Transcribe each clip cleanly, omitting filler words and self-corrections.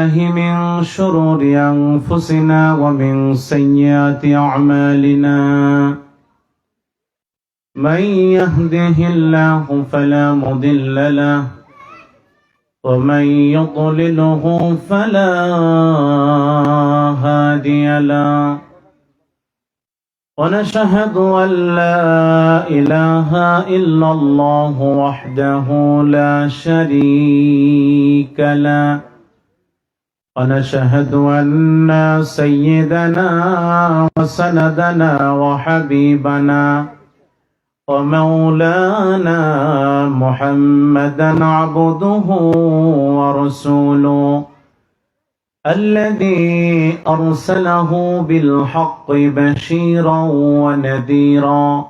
بالله من شرور أنفسنا ومن سيئات أعمالنا من يهده الله فلا مضل له ومن يضلله فلا هادي له ونشهد أن لا إله إلا الله وحده لا شريك له ونشهد أن سيدنا وسندنا وحبيبنا ومولانا محمدا عبده ورسوله الذي أرسله بالحق بشيرا ونذيرا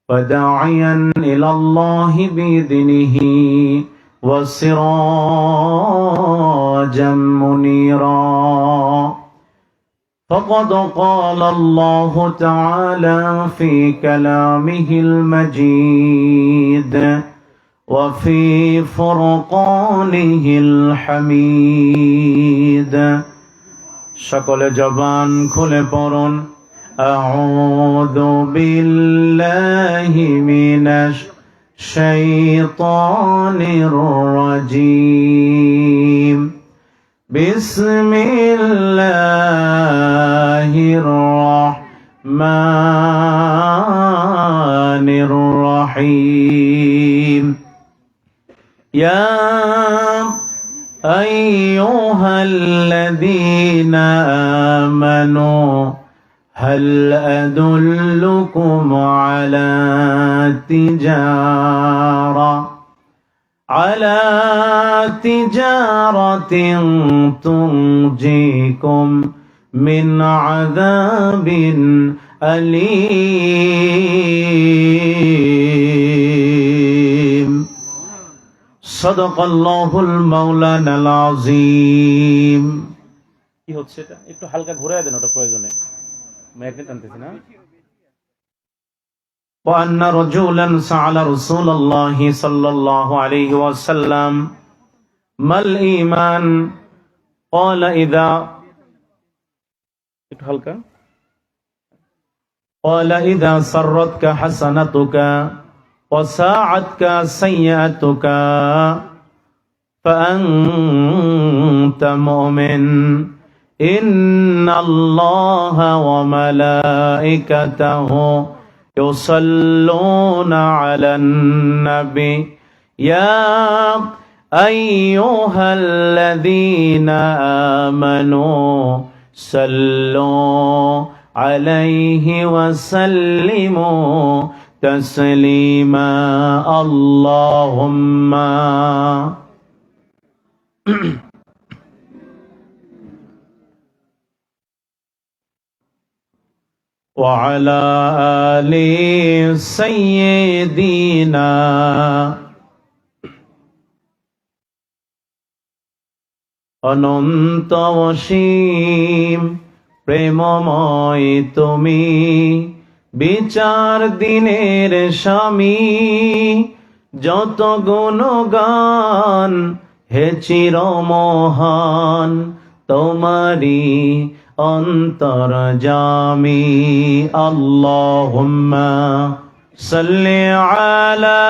وداعيا إلى الله بإذنه وسراجا منيرا فقد قال الله تعالى في كلامه المجيد وفي فرقانه الحميد সকলে জবান খুলে পড়ুন আউযু বিল্লাহি মিনাশ শাইতানির রাজীম বিসমিল্লাহির রাহমানির রহিম يا أيها الذين آمنوا هل أدلكم على تجارة تنجيكم من عذاب أليم صدق الله المولانا العظيم কি হচ্ছে এটা একটু হালকা ঘুরায় দেন ওটা প্রয়োজনে ম্যাগনেট আনতেছি না وأن رجلا سأل رسول الله صلى الله عليه وسلم ما الإيمان قال إذا একটু হালকা قال إذا سرتك حسنتك وساعتك سيئتك فأنت مؤمن إن الله وملائكته يصلون على النبي يا أيها الذين آمنوا صلوا عليه وسلموا تسليما اللهم وعلى آل سيدنا অনন্ত অসীম প্রেমময় তুমি বিচার দিনের স্বামী যত গুণগান হে চিরমহান তোমারি অন্তর্যামী আল্লাহুম্মা সাল্লি আলা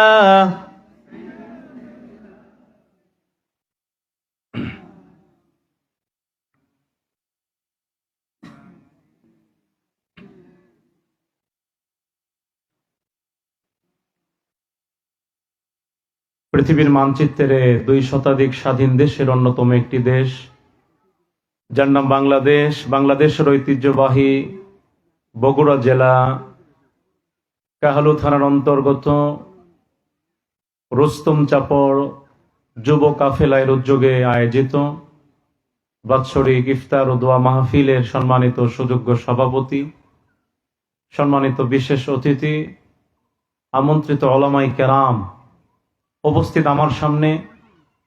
পৃথিবীর মানচিত্রে 2 শতাধিক স্বাধীন দেশের অন্যতম একটি দেশ যার নাম বাংলাদেশ। বাংলাদেশের ঐতিহ্যবাহী বগুড়া জেলা কাহালু থানার অন্তর্গত রুস্তম চাপড় যুব কাফেলার উদ্যোগে আয়োজিত বাৎসরিক ইফতার ও দোয়া মাহফিলের সম্মানিত সুযোগ্য সভাপতি, সম্মানিত বিশেষ অতিথি, আমন্ত্রিত উলামায়ে কেরাম, উপস্থিত আমার সামনে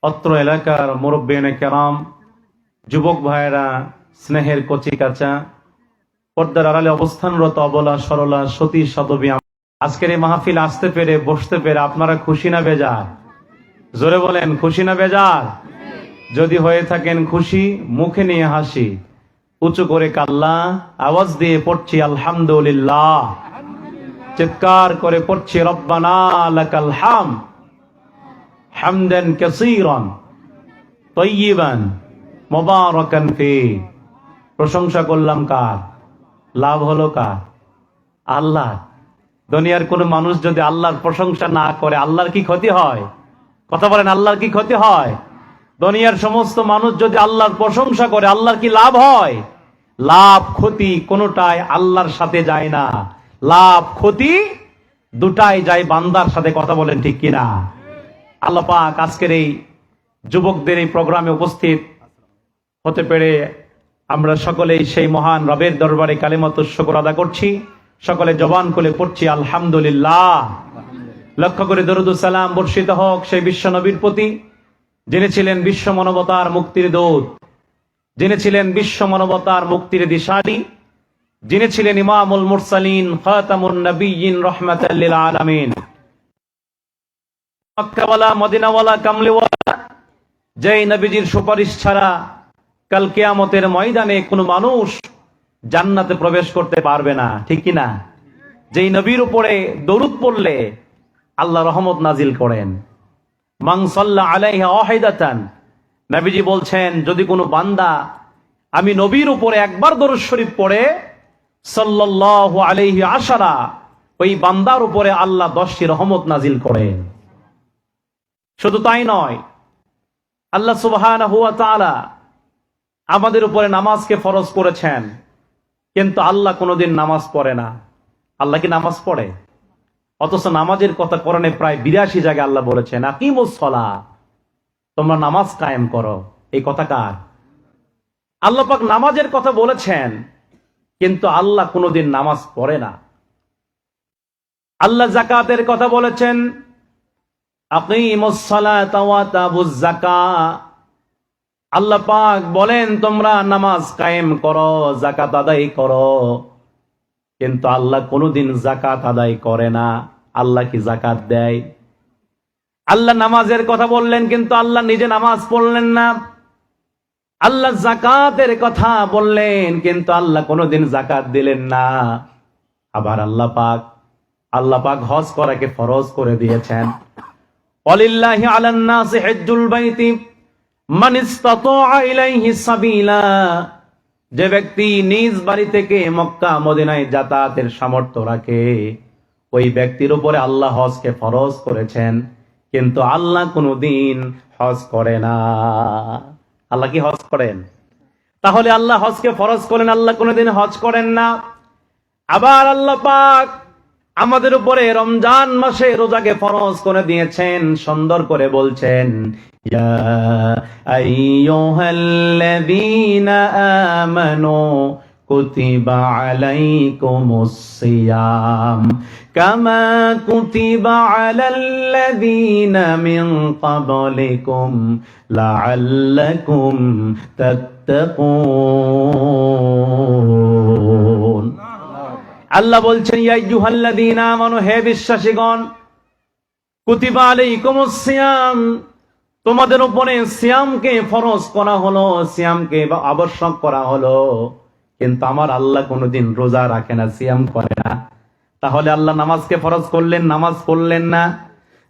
অত্র এলাকার মুরব্বিয়ানে কেরাম, যুবক ভাইয়েরা, স্নেহের কচি কাঁচা, পর্দার আড়ালে অবস্থানরত অবলা সরলা সতী সাধবী, আজকের এই মাহফিল আসতে পেরে বসতে পেরে আপনারা খুশি না বেজার? জোরে বলেন, খুশি না বেজার? যদি হয়ে থাকেন খুশি, মুখে নিয়ে হাসি, উঁচু করে কাল্লা আওয়াজ দিয়ে পড়ছি আলহামদুলিল্লাহ, চিৎকার করে পড়ছি রব্বানা লাকাল হামদ হামদান কাসীরান তাইয়িবান মুবারাকান ফি। প্রশংসা করলাম কার? লাভ হলো কার? আল্লাহ। দুনিয়ার কোন মানুষ যদি আল্লাহর প্রশংসা না করে আল্লাহর কি ক্ষতি হয়? কথা বলেন, আল্লাহর কি ক্ষতি হয়? দুনিয়ার সমস্ত মানুষ যদি আল্লাহর প্রশংসা করে আল্লাহর কি লাভ হয়? লাভ ক্ষতি কোনোটাই আল্লাহর সাথে যায় না, লাভ ক্ষতি দুটাই যায় বান্দার সাথে। কথা বলেন ঠিক কিনা? আল্লাহ পাক আজকের এই যুবকদের এই প্রোগ্রামে উপস্থিত হতে পেরে আমরা সকলেই সেই মহান রবের দরবারে কালিমাতুশ শুকর আদা করছি। সকলে জবান খুলে পড়ছি আলহামদুলিল্লাহ। লক্ষ্য করে দরুদ ও সালাম বর্ষিত হোক সেই বিশ্ব নবীর প্রতি, যিনি ছিলেন বিশ্ব মানবতার মুক্তির দূত, যিনি ছিলেন বিশ্ব মানবতার মুক্তির দিশারি, যিনি ছিলেন ইমামুল মুরসালিন খাতামুন নবিয়্যিন রাহমাতাল লিল আলামিন। মক্কাওয়ালা, মদিনাওয়ালা, কামলিওয়ালা, যেই নবীজির সুপারিশ ছাড়া কাল কিয়ামতের ময়দানে কোনো মানুষ জান্নাতে প্রবেশ করতে পারবে না, ঠিক কিনা? যেই নবীর উপরে দরুদ পড়লে আল্লাহ রহমত নাজিল করেন। মান সাল্লা আলাইহি ওয়াহিদাতান, নবীজি বলছেন যদি কোনো বান্দা আমি নবীর উপরে একবার দরুদ শরীফ পড়ে সাল্লাল্লাহু আলাইহি আশারা, ওই বান্দার উপরে আল্লাহ 10টি রহমত নাজিল করেন। শুধু তাই নয়, আল্লাহ সুবহানাহু ওয়া তাআলা আমাদের উপরে নামাজকে ফরজ করেছেন, কিন্তু আল্লাহ কোনোদিন নামাজ পড়ে না। আল্লাহ কি নামাজ পড়ে? অথচ নামাজের কথা কোরআনে প্রায় 82 জায়গায় আল্লাহ বলেছেন আকিমুস সালাহ, তোমরা নামাজ কায়েম করো। এই কথা কার? আল্লাহ পাক নামাজের কথা বলেছেন, কিন্তু আল্লাহ কোনোদিন নামাজ পড়ে না। আল্লাহ যাকাতের কথা বলেছেন আকিমুস সালাতা ওয়া আতুজ যাকাত। আল্লাহ পাক বলেন তোমরা নামাজ কায়েম করো, যাকাত আদায় করো, কিন্তু আল্লাহ কোনোদিন যাকাত আদায় করে না। আল্লাহ কি যাকাত দেয়? আল্লাহ নামাজের কথা বললেন, কিন্তু আল্লাহ নিজে নামাজ পড়লেন না। আল্লাহ যাকাতের কথা বললেন, কিন্তু আল্লাহ কোনোদিন যাকাত দিলেন না। আবার আল্লাহ পাক হজ করাকে ফরজ করে দিয়েছেন। ওয়ালিল্লাহি আলান নাসি হিজ্জুল বাইতি মান ইসতাতাআ ইলাইহি সাবিলা, যে ব্যক্তি নিজ বাড়ি থেকে মক্কা মদিনায় যাতায়াতের সামর্থ্য রাখে ওই ব্যক্তির উপরে আল্লাহ হজকে ফরজ করেছেন, কিন্তু আল্লাহ কোনোদিন হজ করে না। আল্লাহ কি হজ করেন? তাহলে আল্লাহ হজকে ফরজ করেন, আল্লাহ কোনোদিন হজ করেন না। আবার আল্লাহ পাক আমাদের উপরে রমজান মাসে রোজাকে ফরজ করে দিয়েছেন, সুন্দর করে বলছেন ইয়া আইয়ুহাল্লাযীনা আমানু কুতিবা আলাইকুমুস সিয়াম কামা কুতিবা আলাল্লাযীনা মিন ক্বাবলিকুম লাআল্লাকুম তাত্তাকুন। আল্লাহ বলছেন ইয়া আইয়ুহাল্লাযীনা আমানু, হে বিশ্বাসীগণ, কুতিবা আলাইকুমুস সিয়াম, তোমাদের উপরে সিয়ামকে ফরজ করা হলো, সিয়ামকে আবশ্যক করা হলো, কিন্তু আমার আল্লাহ কোনোদিন রোজা রাখে না, সিয়াম করে না। তাহলে আল্লাহ নামাজকে ফরজ করলেন, নামাজ পড়লেন না।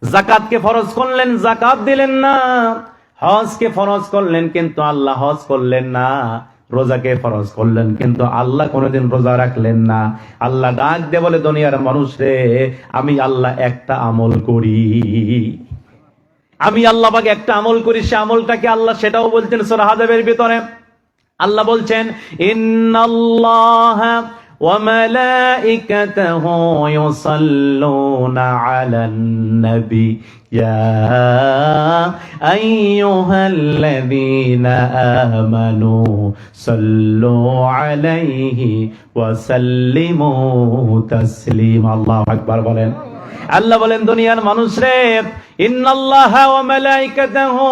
যাকাতকে ফরজ করলেন, যাকাত দিলেন না। হজকে ফরজ করলেন, কিন্তু আল্লাহ হজ করলেন না। রোজাকে ফরজ করলেন, কিন্তু আল্লাহ কোনোদিন রোজা রাখলেন না। আল্লাহ ডাক দিয়ে বলে দুনিয়ার মানুষ রে, আমি আল্লাহ একটা আমল করি, আমি আল্লাহ পাক একটা আমল করি। সে আমলটাকে আল্লাহ সেটাও বলছেন সূরা হাজাবের ভিতরে। আল্লাহ বলছেন ইন্নাল্লাহা ওয়া মালাইকাতাহু ইউসাল্লুনা আলান নবী ইয়া আইয়ুহাল্লাযীনা আমানু সাল্লু আলাইহি ওয়া সাল্লিমু তাসলিমা। আল্লাহু আকবার বলেন। আল্লাহ বলেন দুনিয়ার মানুষ রে, ইন্নাল্লাহা ওয়া মালাইকাতাহু,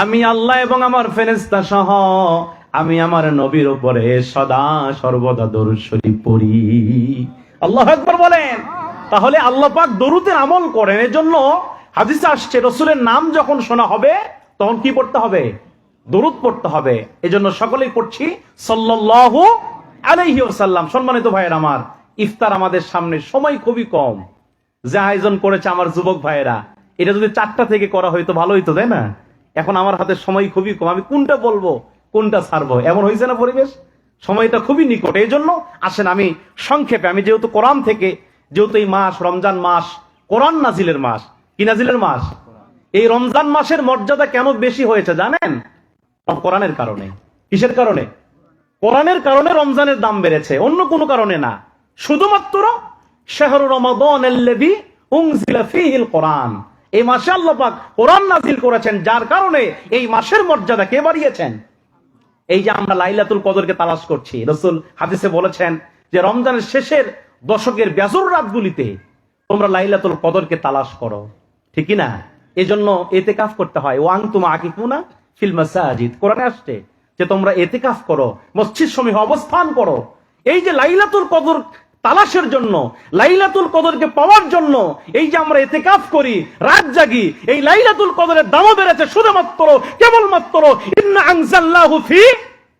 আমি আল্লাহ এবং আমার ফেরেশতা সহ আমি আমার নবীর উপরে সদা সর্বদা দরুদ শরীফ পড়ি। আল্লাহু আকবার বলেন। তাহলে আল্লাহ পাক দরুদের আমল করেন। এজন্য হাদিসে আসছে রাসূলের নাম যখন শোনা হবে তখন কি পড়তে হবে? দরুদ পড়তে হবে। এজন্য সকলেই পড়ছি সাল্লাল্লাহু আলাইহি ওয়াসাল্লাম। সম্মানিত ভাইয়েরা আমার, ইফতার আমাদের সামনে, সময় খুবই কম। যে আয়োজন করেছে আমার যুবক ভাইয়েরা, এটা যদি 4টা থেকে করা হয়তো ভালো হইতো, তাই না? এখন আমার হাতে সময় খুবই কম, আমি কোনটা বলবো কোনটা ছাড়বো, এমন হয়েছে না পরিবেশ? সময়টা খুবই নিকট। এই জন্য আসেন আমি সংক্ষেপে, আমি যেহেতু কোরআন থেকে, যেহেতু এই মাস রমজান মাস কোরআন নাজিলের মাস, কি নাজিলের মাস, এই রমজান মাসের মর্যাদা কেন বেশি হয়েছে জানেন? কোরআনের কারণে। কিসের কারণে? কোরআনের কারণে রমজানের দাম বেড়েছে, অন্য কোনো কারণে না। শুধুমাত্র শাহরু রমাদানাল্লাযী উনজিলা ফীহিল কোরআন, এই মাসে আল্লাহ পাক কোরআন নাজিল করেছেন, যার কারণে এই মাসের মর্যাদা কে বাড়িয়েছেন। এই যে আমরা লাইলাতুল কদরকে তালাশ করছি, রাসূল হাদিসে বলেছেন যে রমজানের শেষের দশকের বেজর রাতগুলিতে তোমরা লাইলাতুল কদরকে তালাশ করো, ঠিক না? এজন্য ইতিকাফ করতে হয়। ওয়া আনতুম আকিফুনা ফিল মাসাজিদ, কোরআনে আসছে যে তোমরা ইতিকাফ করো, মসজিদ সমূহে অবস্থান করো। এই যে লাইলাতুল কদর তালাশের জন্য, লাইলাতুল কদরকে পাওয়ার জন্য এই যে আমরা ইতিকাফ করি, রাত জাগি, এই লাইলাতুল কদরের দামও বেড়েছে শুধুমাত্র কেবলমাত্র ইন্না আনজালনাহু ফি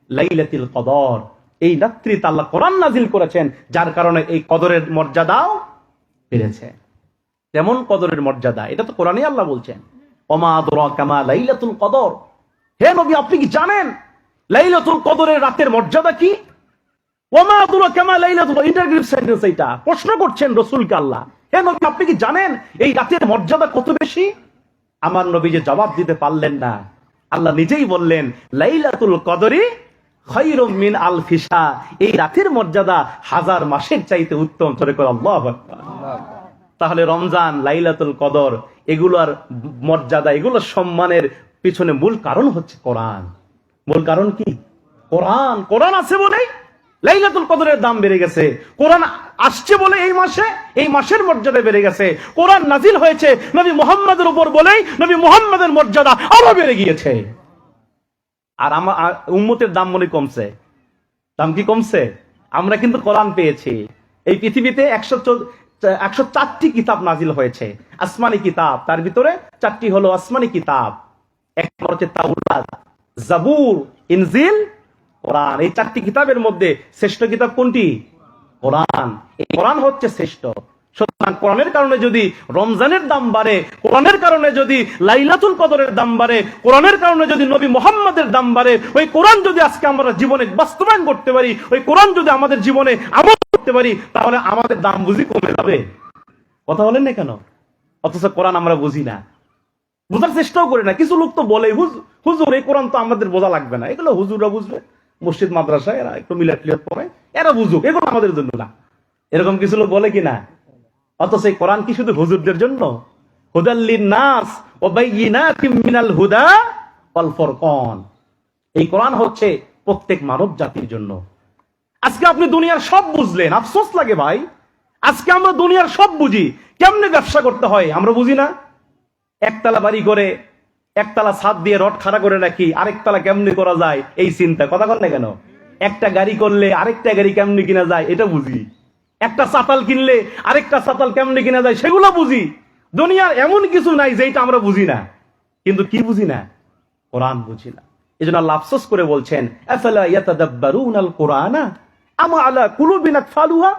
লাইলাতুল কদর, এই রাত্রিতে আল্লাহ কোরআন নাজিল করেছেন, যার কারণে এই কদরের মর্যাদাও বেড়েছে। তেমন কদরের মর্যাদা, এটা তো কোরআনে আল্লাহ বলছেন, ওমা আদরাকা মা লাইলাতুল কদর। হে নবী, আপনি কি জানেন লাইলাতুল কদরের রাতের মর্যাদা কি? ওমা আদরাকা মা লাইলাতুল, ইন্টারগ্রেটিভ সেন্টেন্স, এটা প্রশ্ন করছেন রাসূলকে আল্লাহ। হে নবী, আপনি কি জানেন এই রাতের মর্যাদা কত বেশি? আমার নবী যে জবাব দিতে পারলেন না, আল্লাহ নিজেই বললেন লাইলাতুল কদরি খায়রুম মিন আলফি শাহ, এই রাতের মর্যাদা 1000 মাসের চাইতে উত্তম। জোরে করে আল্লাহু আকবার। তাহলে রমজান, লাইলাতুল কদর, এগুলোর মর্যাদা, এগুলোর সম্মানের পিছনে মূল কারণ হচ্ছে কোরআন। মূল কারণ কি? কোরআন। কোরআন আছে বলেই লাইলাতুল কদরের দাম বেড়ে গেছে। কোরআন আসছে বলে এই মাসের মর্যাদা বেড়ে গেছে। কোরআন নাজিল হয়েছে নবী মুহাম্মদের উপর বলেই নবী মুহাম্মদের মর্যাদা আরো বেড়ে গিয়েছে। আর আমার উম্মতের দাম মনে কমছে। দাম কি কমছে? আমরা কিন্তু কোরআন পেয়েছি। এই পৃথিবীতে 104টি কিতাব নাজিল হয়েছে, আসমানি কিতাব। তার ভিতরে 4টি হলো আসমানি কিতাব। এক হচ্ছে তাওরাত, জাবুর, ইনজিল, কোরআন। এই 4টি কিতাবের মধ্যে শ্রেষ্ঠ কিতাব কোনটি? কোরআন। এই কোরআন হচ্ছে শ্রেষ্ঠ। সুতরাং কোরআনের কারণে যদি রমজানের দাম বাড়ে, কোরআনের কারণে যদি লাইলাতুল কদরের দাম বাড়ে, কোরআনের কারণে যদি নবী মুহাম্মদের দাম বাড়ে, ওই কোরআন যদি আজকে আমরা জীবনে বাস্তবায়ন করতে পারি, ওই কোরআন যদি আমাদের জীবনে আমল করতে পারি, তাহলে আমাদের দাম বুঝি কমে যাবে? কথা বলেন না কেন? অথচ কোরআন আমরা বুঝি না, বোঝার চেষ্টাও করি না। কিছু লোক তো বলে হুজুর এই কোরআন তো আমাদের বোঝা লাগবে না, এগুলো হুজুররা বুঝবে, মসজিদ মাদ্রাসা এরা একটু মিলাদ টিলাদ পড়ে, এরা বুঝুক, এগুলো আমাদের জন্য না। এরকম কিছু লোক বলে কিনা? অথচ এই কোরআন কি শুধু হুজুরদের জন্য? হুদাল লিন্নাস ওয়া বাইয়িনাতিম মিনাল হুদা ওয়াল ফুরকান। এই কোরআন হচ্ছে প্রত্যেক মানব জাতির জন্য। আজকে আপনি দুনিয়ার সব বুঝলেন, আফসোস লাগে ভাই। আজকে আমরা দুনিয়ার সব বুঝি, কেমনে ব্যবসা করতে হয় আমরা বুঝি না। একতলা বাড়ি করে, একতলা ছাদ দিয়ে রড খাড়া করে রাখি, আরেকতলা কেমনে করা যায় এই চিন্তা। কথা বল না কেন? একটা গাড়ি করলে আরেকটা গাড়ি কেমনে কিনা যায় এটা বুঝি। একটা চাতাল কিনলে আরেকটা চাতাল কেমনে কিনা যায় সেগুলো বুঝি। দুনিয়ার এমন কিছু নাই যেটা আমরা বুঝি না। কিন্তু কি বুঝি না? কোরআন বুঝি না। এজন্য আল্লাহ আফসোস করে বলছেন, আফালা ইয়াতাদাব্বারুনাল কুরআনা আম আলা কুলুবিন আকফালুহা।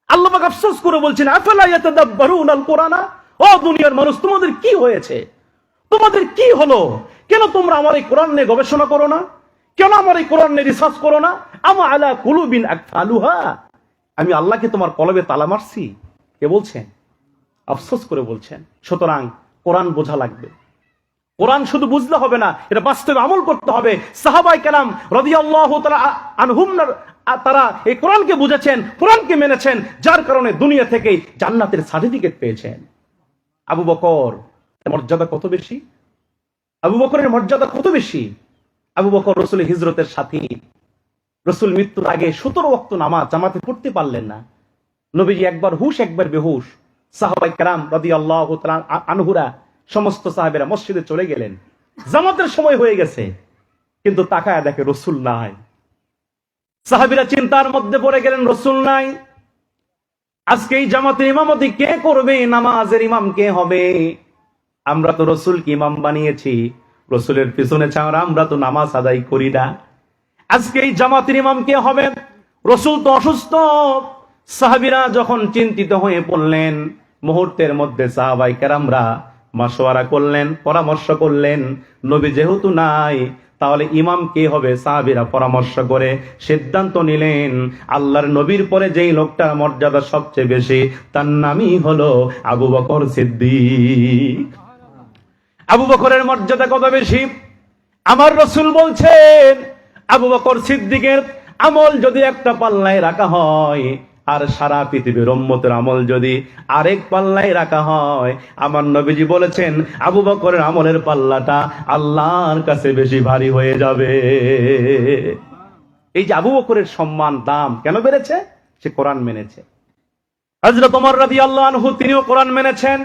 আল্লাহ পাক আফসোস করে বলছেন, আফালা ইয়াতাদাব্বারুনাল কুরআনা, ও দুনিয়ার মানুষ তোমাদের কি হয়েছে? তোমাদের কি হলো? কেন তোমরা আমার এই কোরআন নিয়ে গবেষণা করো না? কেন আমার এই কোরআন নিয়ে রিসার্চ করো না? আম আলা কুলুবিন আকফালুহা, আমি আল্লাহকে তোমার কলবে তালা মারছি? কে বলছেন? আফসোস করে বলছেন। সুতরাং কোরআন বোঝা লাগবে। কোরআন শুধু বুঝলে হবে না, এটা বাস্তবে আমল করতে হবে। সাহাবায়ে কেরাম রাদিয়াল্লাহু তাআলা আনহুম তারা এই কোরআনকে বুঝেছেন, কোরআনকে মেনেছেন, যার কারণে দুনিয়া থেকে জান্নাতের সার্টিফিকেট পেয়েছেন। আবু বকর মর্যাদা কত বেশি? আবু বকরের মর্যাদা কত বেশি? আবু বকর রাসূলের হিজরতের সাথী। রাসূল মৃত্যুর আগে 17 ওয়াক্ত নামাজ জামাতে পড়তে পারলেন না। নবীজি একবার হুশ একবার বেহুশ। সাহাবায়ে কেরাম রাদিয়াল্লাহু তাআলা আনহুরা, সমস্ত সাহাবেরা মসজিদে চলে গেলেন, জামাতের সময় হয়ে গেছে, কিন্তু তাকায় দেখে রাসূল নাই। সাহাবীরা চিন্তার মধ্যে পড়ে গেলেন, রাসূল নাই, আজকে এই জামাতের ইমামতি কে করবে? নামাজের ইমাম কে হবে? আমরা তো রাসূলকে ইমাম বানিয়েছি, রসুলের পিছনে ছাড়া আমরা তো নামাজ আদায় করি না। আজকে এই জামাতের ইমাম কে হবে? রসুল তো অসুস্থ। সাহাবীরা যখন চিন্তিত হয়ে পড়লেন, মুহূর্তের মধ্যে সাহাবাই কেরামরা মাশওয়ারা করলেন, পরামর্শ করলেন, নবী যেহেতু নাই তাহলে ইমাম কে হবে? সাহাবীরা পরামর্শ করে সিদ্ধান্ত নিলেন আল্লাহর নবীর পরে যেই লোকটার মর্যাদা সবচেয়ে বেশি তার নামই হলো আবু বকর সিদ্দিক। আবু বকরের মর্যাদা কত বেশি? আমার রসুল বলছেন আবু বকর সিদ্দিকের আমল যদি একটা পাল্লায় রাখা হয় আর সারা পৃথিবীর উম্মতের আমল যদি আরেক পাল্লায় রাখা হয়, আমার নবীজি বলেছেন আবু বকরের আমলের পাল্লাটা আল্লাহর কাছে বেশি ভারী হয়ে যাবে। এই যে আবু বকরের সম্মান দাম কেন বেড়েছে? সে কোরআন মেনেছে। হযরত ওমর রাদিয়াল্লাহু আনহু তিনিও কোরআন মেনেছেন।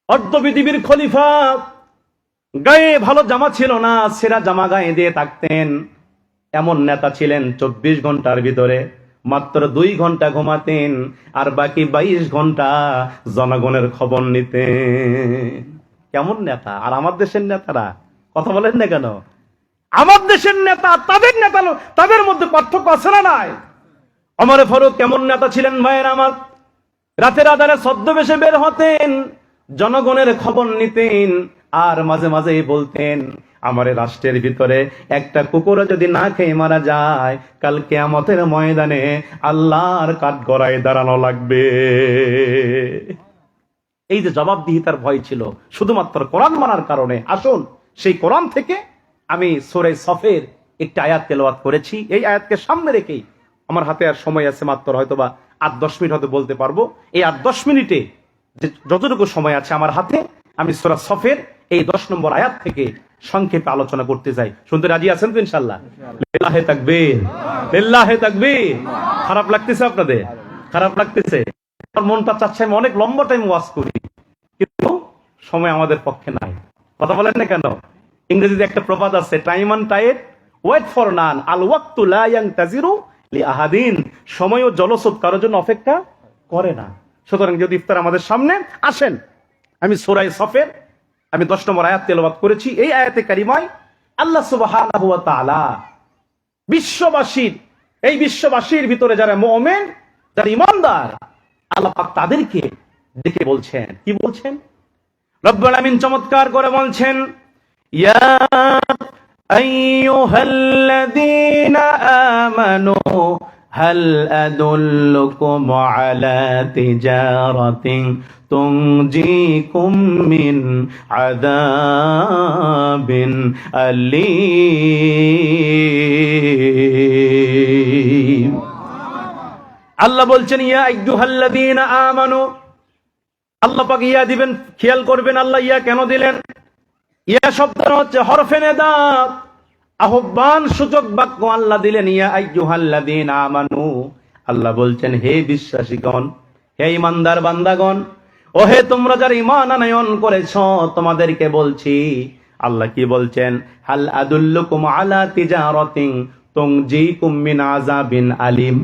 অর্ধ পৃথিবীর খলিফা, গায়ে ভালো জামা ছিল না, সেরা জামা গায়ে দিয়ে থাকতেন। এমন নেতা ছিলেন 24 ঘন্টার ভিতরে মাত্র 2 ঘন্টা ঘুমাতেন আর বাকি 22 ঘন্টা জনগণের খবর নিতেন। কেমন নেতা! আর আমার দেশের নেতারা কথা বলেন না কেন? আমার দেশের নেতা তাদের নেতা, তাদের মধ্যে পার্থক্য আছে না নাই? ওমর ফারুক কেমন নেতা ছিলেন ভাইয়ের আমার? রাতের আধারে ছদ্মবেশে বের হতেন, জনগণের খবর নিতেন আর মাঝে মাঝে বলতেন আমার রাষ্ট্রের ভিতরে একটা কুকুরও যদি না খেয়ে মারা যায় কাল কিয়ামতের ময়দানে আল্লাহর কাঠগড়ায় দাঁড়ানো লাগবে। এই যে জবাবদিহিতার ভয় ছিল শুধুমাত্র কোরআন মানার কারণে। আসুন সেই কোরআন থেকে আমি সূরা সফের একটি আয়াত তেলাওয়াত করেছি। এই আয়াতকে সামনে রেখেই আমার হাতে আর সময় আছে মাত্র হয়তোবা 8-10 মিনিট হয়তো বলতে পারবো। এই 8-10 মিনিটে যতটুকু সময় আছে আমার হাতে আমি সূরা সফের এই 10 নম্বর আয়াত থেকে সংক্ষেপে আলোচনা করতে চাই। শুনতে রাজি আছেন তো ইনশাআল্লাহ? লিল্লাহি তাকবীর, লিল্লাহি তাকবীর। খারাপ লাগতেছে আপনাদের? খারাপ লাগতেছে? আমার মনটা চাচ্ছে আমি অনেক লম্বা টাইম ওয়াজ করি, কিন্তু সময় আমাদের পক্ষে নাই। কথা বলেন না কেন? ইংরেজিতে একটা প্রবাদ আছে, time and tide wait for none, আল ওয়াক্তু লা ইয়ানতাজিরু লি আহাদিন। সময় ও জলস্রোত কারোর জন্য অপেক্ষা করে না। সুতরাং যদি ইফতার আমাদের সামনে আসেন, আমি সূরা সফের আমি 10 নম্বর আয়াত তেলাওয়াত করেছি। এই আয়াতে কারিমায় আল্লাহ সুবহানাহু ওয়া তাআলা বিশ্ববাসীর ভিতরে যারা মুমিন, যারা ঈমানদার, আল্লাহ পাক তাদেরকে ডেকে বলছেন। কি বলছেন? রব্বুল আমিন চমৎকার করে বলছেন, ইয়া আইয়ুহাল্লাযীনা আমানু হাল আদুল্লুকুম আলা তিজারাতিন তুনজিকুম মিন আযাবিন আলীম। আল্লাহ বলছেন ইয়া আইয়ুহাল্লাযীনা আমানু। আল্লাহ পাক ইয়া দিবেন, খেয়াল করবেন আল্লাহ ইয়া কেন দিলেন? ইয়া শব্দটা হচ্ছে হরফে নিদা, আহ্বান সূচক বাক্য আল্লাহ দিলেন ইয়া আইয়ুহাল্লাযীনা আমানু। আল্লাহ বলছেন হে বিশ্বাসীগণ, হে ঈমানদার বান্দাগণ, ও হে তোমরা যারা ঈমান আনয়ন করেছো তোমাদেরকে বলছি। আল্লাহ কি বলছেন? হাল আদুল্লুকুম আলা তিজারাতিন তুনজিকুম মিন আযাবিন আলীম।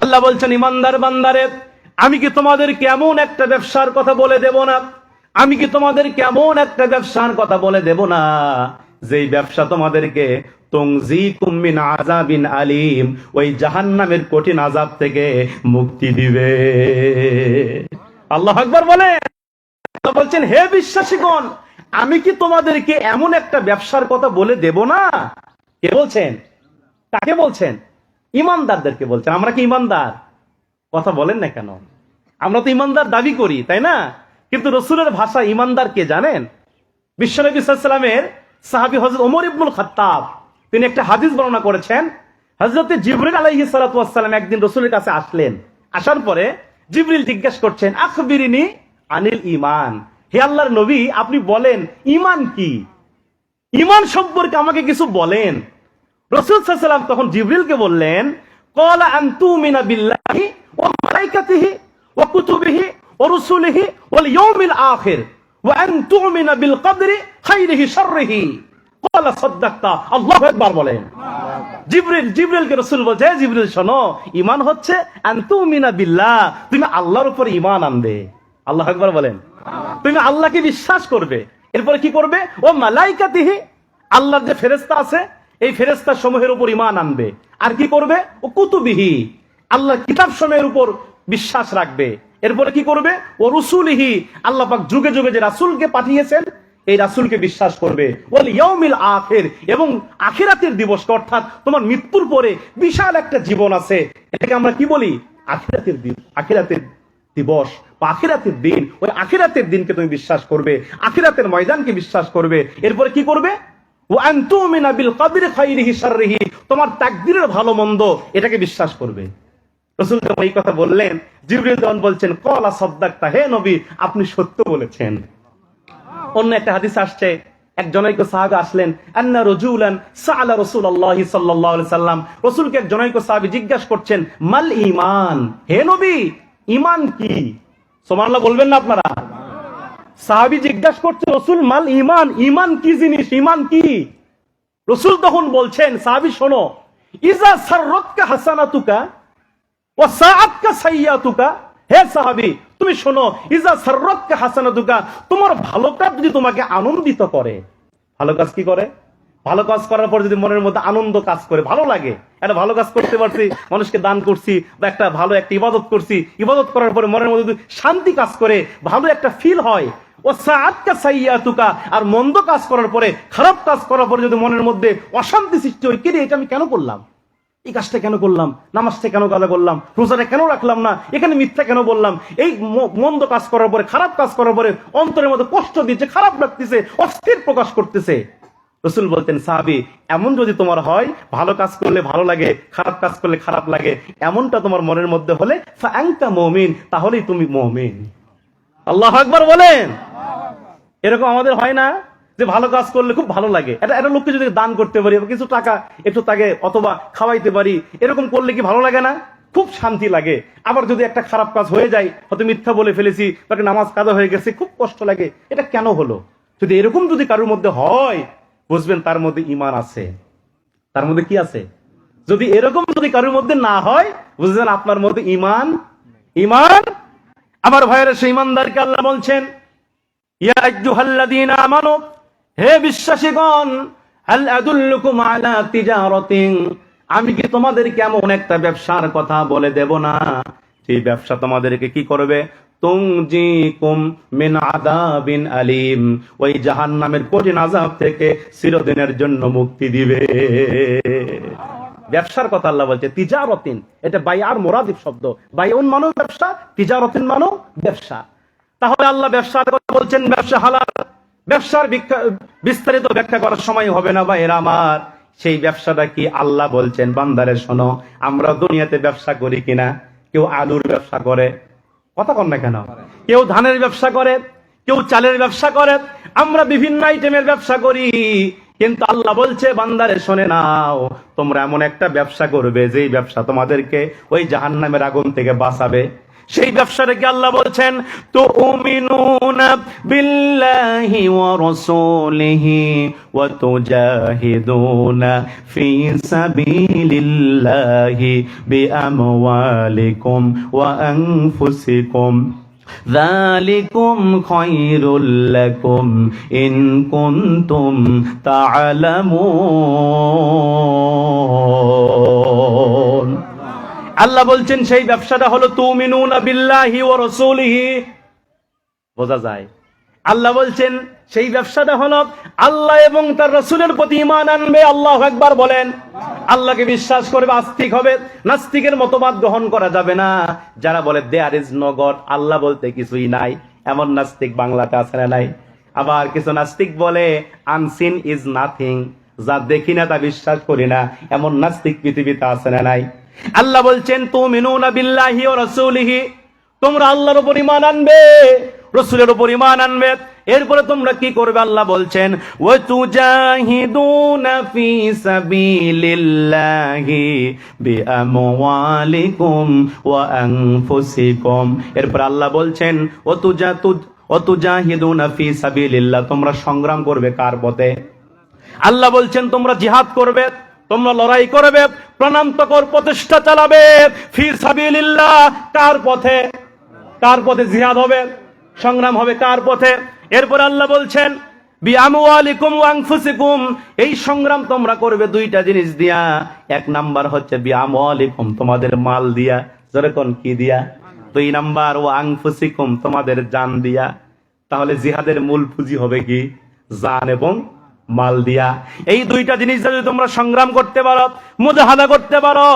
আল্লাহ বলছেন ঈমানদার বান্দারে, আমি কি তোমাদেরকে এমন একটা ব্যবসার কথা বলে দেব না? আমি কি তোমাদেরকে এমন একটা ব্যবসার কথা বলে দেব না যেই ব্যবসা তোমাদেরকে তুনজিকুম মিন আযাবিন আলীম, ওই জাহান্নামের কঠিন আযাব থেকে মুক্তি দিবে। আল্লাহু আকবার বলে। আল্লাহ বলছেন হে বিশ্বাসীগণ, আমি কি তোমাদেরকে এমন একটা ব্যবসার কথা বলে দেব না? কে বলছেন? কাকে বলছেন? ঈমানদারদেরকে বলছেন। আমরা কি ঈমানদার? কথা বলেন না কেন? আমরা তো ঈমানদার দাবি করি, তাই না? কিন্তু রাসূলের ভাষা ঈমানদার কে জানেন? বিশ্বনবী সাল্লাল্লাহু আলাইহি ওয়াসাল্লামের সাহাবী হযরত ওমর ইবনুল খাত্তাব তিনি একটা হাদিস বর্ণনা করেছেন। হযরত জিবরিল আলাইহিস সালাতু ওয়াস সালাম একদিন রাসূলের কাছে আসলেন। আসার পরে জিবরিল জিজ্ঞেস করছেন আখবিরিনি আনিল ঈমান। হে আল্লাহর নবী, আপনি বলেন ঈমান কি? ঈমান সম্পর্কে আমাকে কিছু বলেন। রাসূল সাল্লাল্লাহু আলাইহি ওয়াসাল্লাম তখন জিবরিলকে বললেন, ক্বালা আন তুমিনা বিল্লাহি ওয়া মালাইকাতিহি ওয়া কুতুবিহি ওয়া রুসুলিহি ওয়াল ইয়াউমিল আখির ওয়া আন তুমিনা বিল কদরি খাইরিহি শাররিহি। ক্বালা সাদাক্তা। আল্লাহু আকবার বলেন। জিবরিলকে রাসূল বলছে, হে জিবরিল শোনো, ঈমান হচ্ছে আন তুমিনা বিল্লাহ, তুমি আল্লাহর উপর ঈমান আনবে। আল্লাহু আকবার বলেন। তুমি আল্লাহকে বিশ্বাস করবে। এরপরে কি করবে? ও মালাইকাতিহি, আল্লাহর যে ফেরেশতা আছে এই ফেরেশতা সমূহের উপর ঈমান আনবে। আর কি করবে? ও কুতুবিহি, আল্লাহর কিতাব সমূহের উপর বিশ্বাস রাখবে। এরপরে কি করবে? ও রুসুলিহি, আল্লাহ পাক যুগে যুগে যে রাসূলকে পাঠিয়েছেন এই রাসূলকে বিশ্বাস করবে। ওয়াল ইয়াউমিল আখির, এবং আখিরাতের দিবস, অর্থাৎ তোমার মৃত্যুর পরে বিশাল একটা জীবন আছে, এটাকে আমরা কি বলি? আখিরাতের দিন, আখিরাতের দিবস বা আখিরাতের দিন। ওই আখিরাতের দিনকে তুমি বিশ্বাস করবে, আখিরাতের ময়দানকে বিশ্বাস করবে। এরপরে কি করবে? ওয়া আনতুমিনা বিল কদরি খাইরিহি শাররিহি, তোমার তাকদীরের ভালো মন্দ এটাকে বিশ্বাস করবে। রাসূল যখন এই কথা বললেন, জিবরিল তখন বলছেন ক্বালা সাদ্দাকতা, হে নবী আপনি সত্য বলেছেন। অন্য একটা হাদিস আসছে, এক জনৈক সাহাবী আসলেন, আন্না রাজুলান সাআলা রাসূলুল্লাহ সাল্লাল্লাহু আলাইহি সাল্লাম, রাসূলকে এক জনৈক সাহাবী জিজ্ঞাসা করছেন, মাল ঈমান, হে নবী ঈমান কি? সুবহানাল্লাহ বলবেন না আপনারা? সাহাবী জিজ্ঞাসা করছে, রাসূল মাল ঈমান, ঈমান কি জিনিস, ঈমান কি? রাসূল তখন বলছেন, সাহাবী শোনো, ইজা সাররাতকা হাসানাতুকা ওয়া সাআতকা সাইয়্যাতুকা, হে সাহাবী তুমি শোনো, ইজা সাররাতকা হাসানাতুকা, তোমার ভালো কাজ যদি তোমাকে আনন্দিত করে, ভালো কাজ কি করে? ভালো কাজ করার পর যদি মনের মধ্যে আনন্দ কাজ করে, ভালো লাগে, একটা ভালো কাজ করতে পারছি, মানুষকে দান করছি বা একটা ভালো একটা ইবাদত করছি, ইবাদত করার পরে মনের মধ্যে শান্তি কাজ করে, ভালো একটা ফিল হয়। ও সাআতকা সাইয়্যাতুকা, আর মন্দ কাজ করার পরে, খারাপ কাজ করার পরে যদি মনের মধ্যে অশান্তি সৃষ্টি হয়, কি রে এটা আমি কেন করলাম, এই কাজটা কেন করলাম, নামাজটা কেন কাজা করলাম, রোজাটা কেন রাখলাম না, এখানে মিথ্যা কেন বললাম, এই মন্দ কাজ করার পরে, খারাপ কাজ করার পরে অন্তরের মধ্যে কষ্ট দিচ্ছে, খারাপ লাগতেছে, অস্থির প্রকাশ করতেছে। রাসূল বলতেন, সাহাবী এমন যদি তোমার হয়, ভালো কাজ করলে ভালো লাগে, খারাপ কাজ করলে খারাপ লাগে, এমনটা তোমার মনের মধ্যে হলে ফাআনতা মুমিন, তাহলেই তুমি মুমিন। আল্লাহু আকবার বলেন। এরকম আমাদের হয় না যে ভালো কাজ করলে খুব ভালো লাগে, এটা লোককে যদি দান করতে পারি, কিছু টাকা একটু তাকে অথবা খাওয়াইতে পারি, এরকম করলে কি ভালো লাগে না? খুব শান্তি লাগে। আবার যদি একটা খারাপ কাজ হয়ে যায়, হয়তো মিথ্যা বলে ফেলেছি, তাকে নামাজ কাজা হয়ে গেছে, খুব কষ্ট লাগে, এটা কেন হলো? যদি এরকম যদি কারোর মধ্যে হয়, বুঝবেন তার মধ্যে ঈমান আছে। তার মধ্যে কি আছে? যদি এরকম যদি কারোর মধ্যে না হয়, বুঝবেন আপনার মধ্যে ঈমান। আমার ভাইয়েরা, সেই ঈমানদারকে আল্লাহ বলছেন, ইয়া আইয়ুহাল্লাযীনা আমানু, হে বিশ্বাসীগণ, হাল আদুল্লুকুম আলা তিজারাতিন, আমি কি তোমাদেরকে এমন একটা ব্যবসার কথা বলে দেব না, সেই ব্যবসা তোমাদেরকে কি করবে? তুনজিকুম মিন আযাবিন আলীম, ওই জাহান্নামের কঠিন আযাব থেকে চিরদিনের জন্য মুক্তি দিবে। ব্যবসার কথা আল্লাহ বলছে, তিজারাতিন, এটা বাইআর মুরাদিফ শব্দ, বাইউন মানো ব্যবসা, তিজারাতিন মানো ব্যবসা। তাহলে আল্লাহ ব্যবসার কথা বলছেন, ব্যবসা হালাল। ব্যবসার বিস্তারিত ব্যাখ্যা করার সময় হবে না ভাইয়েরা আমার। সেই ব্যবসাটা কি? আল্লাহ বলছেন, বান্দারে শোনো, আমরা দুনিয়াতে ব্যবসা করি কিনা? কেউ আলুর ব্যবসা করে, কথা কন না কেন? কেউ ধানের ব্যবসা করে, কেউ চালের ব্যবসা করে, আমরা বিভিন্ন আইটেমের ব্যবসা করি। কিন্তু আল্লাহ বলছে, বান্দারে শুনে নাও, তোমরা এমন একটা ব্যবসা করবে যেই ব্যবসা তোমাদেরকে ওই জাহান্নামের আগুন থেকে বাঁচাবে। সেই ব্যবসাটাকে আল্লাহ বলছেন, তুমিনুনা বিল্লাহি ওয়া রাসূলিহি ওয়া তুজাহিদুনা ফি সাবিলিল্লাহি বিআমওয়ালিকুম ওয়া আনফুসিকুম, যালিকুম খায়রুল লাকুম ইন কুনতুম তা'লামুন। আল্লাহ বলছেন সেই ব্যবসাটা হলো তুমিনুনা বিল্লাহি ওয়া রাসূলিহি। বোঝা যায়? আল্লাহ বলছেন সেই ব্যবসাটা হলো আল্লাহ এবং তার রাসূলের প্রতি ঈমান আনবে। আল্লাহু আকবার বলেন। আল্লাহকে বিশ্বাস করবে, আস্তিক হবে। নাস্তিকের মতবাদ গ্রহণ করা যাবে না। যারা বলে দেয়ার ইজ নো গড, আল্লাহ বলতে কিছুই নাই, এমন নাস্তিক বাংলাতে আছে না নাই? আবার কিছু নাস্তিক বলে আনসিন ইজ নাথিং, যা দেখি না তা বিশ্বাস করি না, এমন নাস্তিক পৃথিবীতে আছে না নাই? আল্লাহ বলছেন তুমিনুনা বিল্লাহি ওয়া রাসূলিহি, তোমরা আল্লাহর উপর ঈমান আনবে, রাসূলের উপর ঈমান আনবে। এরপরে তোমরা কি করবে? আল্লাহ বলছেন ওয়া তুজাহিদুনা ফি সাবিলিল্লাহি বিআমওয়ালিকুম ওয়া আনফুসিকুম। এরপর আল্লাহ বলছেন ওয়া তুজাহিদুনা ফি সাবিলিল্লাহ, তোমরা সংগ্রাম করবে কার পথে? আল্লাহ বলছেন তোমরা জিহাদ করবে, তোমরা লড়াই করবে, প্রাণান্তকর প্রচেষ্টা চালাবে। ফি সাবিলিল্লাহ, কার পথে? কার পথে জিহাদ হবে, সংগ্রাম হবে কার পথে? এরপর আল্লাহ বলছেন বিআমওয়ালিকুম ওয়া আনফুসিকুম, এই সংগ্রাম তোমরা করবে দুইটা জিনিস দিয়া। এক নাম্বার হচ্ছে বিআমওয়ালিকুম, তোমাদের মাল দিয়া। যেরকম কি দিয়া? 2 নাম্বার ওয়া আনফুসিকুম, তোমাদের জান দিয়া। তাহলে জিহাদের মূল পুঁজি হবে কি? জান এবং মাল দিয়া। এই দুইটা জিনিস যদি তোমরা সংগ্রাম করতে পারো, মুজাহাদা করতে পারো,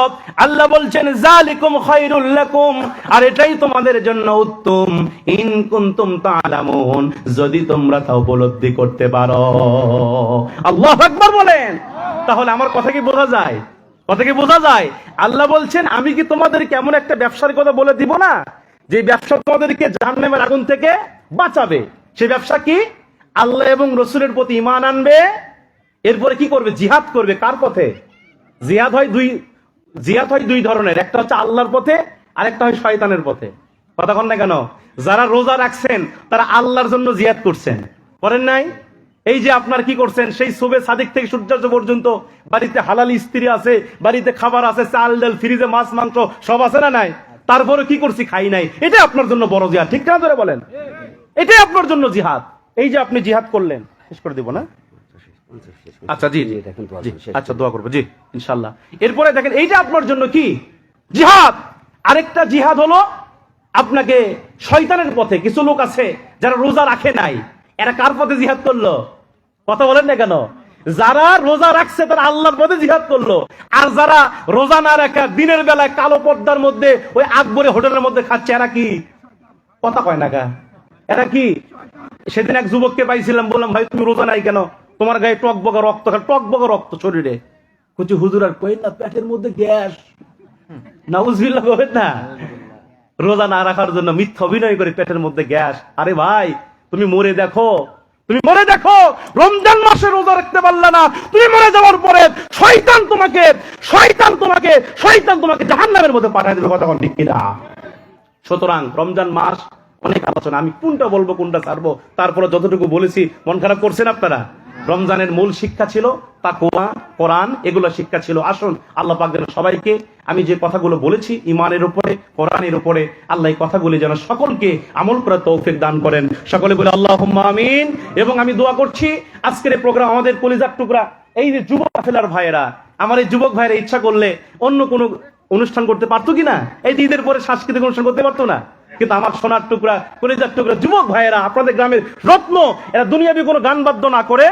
আল্লাহ বলছেন যালিকুম খায়রুল লাকুম, আর এটাই তোমাদের জন্য উত্তম, ইন কুনতুম তা'লামুন, যদি তোমরা তা উপলব্ধি করতে পারো। আল্লাহু আকবার বলেন। তাহলে আমার কথা কি বোঝা যায়? কথা কি বোঝা যায়? আল্লাহ বলছেন আমি কি তোমাদেরকে এমন একটা ব্যবসার কথা বলে দিব না যে ব্যবসা তোমাদেরকে জাহান্নামের আগুন থেকে বাঁচাবে? সেই ব্যবসা কি? আল্লাহ এবং রসুলের প্রতি ঈমান আনবে, এরপরে কি করবে? জিহাদ করবে। কার পথে? জিহাদ হয় দুই ধরনের, একটা হচ্ছে আল্লাহর পথে, আর একটা হয় শয়তানের পথে। কথা কন না কেন? যারা রোজা রাখছেন তারা আল্লাহর জন্য জিহাদ করছেন, করেন নাই? এই যে আপনার কি করছেন, সেই সুবে সাদিক থেকে সূর্যাস্ত পর্যন্ত বাড়িতে হালালি স্ত্রী আছে, বাড়িতে খাবার আছে, চাল ডাল, ফ্রিজে মাছ মাংস সব আছে না নাই? তারপরে কি করছি? খাই নাই। এটা আপনার জন্য বড় জিহাদ, ঠিক না? ধরে বলেন, এটাই আপনার জন্য জিহাদ। এই যে আপনি জিহাদ করলেন, শেষ করে দিব না? আচ্ছা জি, আচ্ছা দোয়া করবো জি ইনশাল্লাহ। এরপরে দেখেন এইটা আপনার জন্য কি? জিহাদ। আরেকটা জিহাদ হলো আপনাকে শয়তানের পথে। কিছু লোক আছে যারা রোজা রাখে নাই, এরা কার পথে জিহাদ করলো? কথা বলেন না কেন? যারা রোজা রাখছে তারা আল্লাহর পথে জিহাদ করলো, আর যারা রোজা না রাখা দিনের বেলায় কালো পর্দার মধ্যে ওই আকবরে হোটেলের মধ্যে খাচ্ছে, এরা কি? কথা কয় না কা? এরা কি? সেদিন এক যুবককে পাইছিলাম, বললাম ভাই তুমি রোজা নাই কেন? তোমার গায়ে টকবগা রক্ত, টকবগা রক্ত শরীরে। কুচি হুজুর আর কই না, পেটের মধ্যে গ্যাস। নাউজুবিল্লাহ কইবেন না? রোজা না রাখার জন্য মিথ্যা অভিনয় করে পেটের মধ্যে গ্যাস। আরে ভাই তুমি মরে দেখো, তুমি মরে দেখো, রমজান মাসে রোজা রাখতে পারলে না, তুমি মরে যাওয়ার পরে শয়তান তোমাকে জাহান্নামের মধ্যে পাঠিয়ে দেবে। কথা ঠিক কিনা? সুতরাং রমজান মাস অনেক আলোচনা, আমি কোনটা বলবো কোনটা ছাড়বো, তারপরে যতটুকু বলেছি মন খারাপ করছেন আপনারা? রমজানের মূল শিক্ষা ছিল তাকওয়া, কোরআন, এগুলো শিক্ষা ছিল। আসুন আল্লাহ পাক যেন সবাইকে আমি যে কথাগুলো বলেছি ইমানের উপরে, কোরআনের উপরে, আল্লাহ এই কথাগুলি যেন সকলকে আমল করার তৌফিক দান করেন। সকলে বলে আল্লাহুম্মা আমিন। এবং আমি দোয়া করছি আজকের এই প্রোগ্রাম আমাদের কলিজার টুকরা এই যে যুবক কাফেলার ভাইয়েরা, আমার এই যুবক ভাইয়েরা ইচ্ছা করলে অন্য কোনো অনুষ্ঠান করতে পারতো কিনা? এই ঈদের পরে সাংস্কৃতিক অনুষ্ঠান করতে পারতো না? কিন্তু আমার সোনার টুকরা, কলিজার টুকরা যুবক ভাইয়েরা, আপনাদের গ্রামের রত্ন, এরা দুনিয়াবি কোনো গান বাদ্য না করে,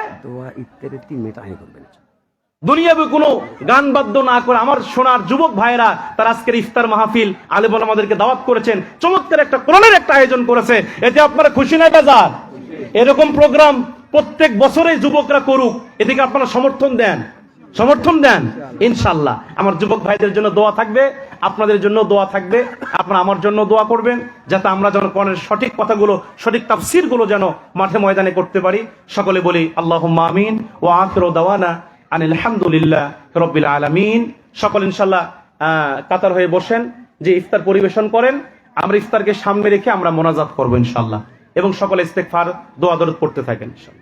দুনিয়াবি কোনো গান বাদ্য না করে আমার সোনার যুবক ভাইয়েরা তার আজকের ইফতার মাহফিল আলেম ওলামাদেরকে দাওয়াত করেছেন, চমৎকার একটা কোরআনের একটা আয়োজন করেছে। এতে আপনারা খুশি না বেজার? এরকম প্রোগ্রাম প্রত্যেক বছরে যুবকরা করুক, এদিকে আপনারা সমর্থন দেন ইনশাআল্লাহ। আমার যুবক ভাইদের জন্য দোয়া থাকবে, আপনাদের জন্য দোয়া থাকবে, আপনারা আমার জন্য দোয়া করবেন, যাতে আমরা যেন কোরআনের সঠিক কথাগুলো, সঠিক তাফসীর গুলো যেন মাঠে ময়দানে করতে পারি। সকলে বলি আল্লাহুম্মা আমিন ওয়া আখিরু দাওয়ানা আনিল হামদুলিল্লাহ রাব্বিল আলামিন। সকল ইনশাআল্লাহ কাতার হয়ে বসেন, যে ইফতার পরিবেশন করেন, আমরা ইফতারকে সামনে রেখে আমরা মোনাজাত করব ইনশাআল্লাহ, এবং সকলে ইস্তেগফার দোয়া দরুদ পড়তে থাকেন ইনশাআল্লাহ।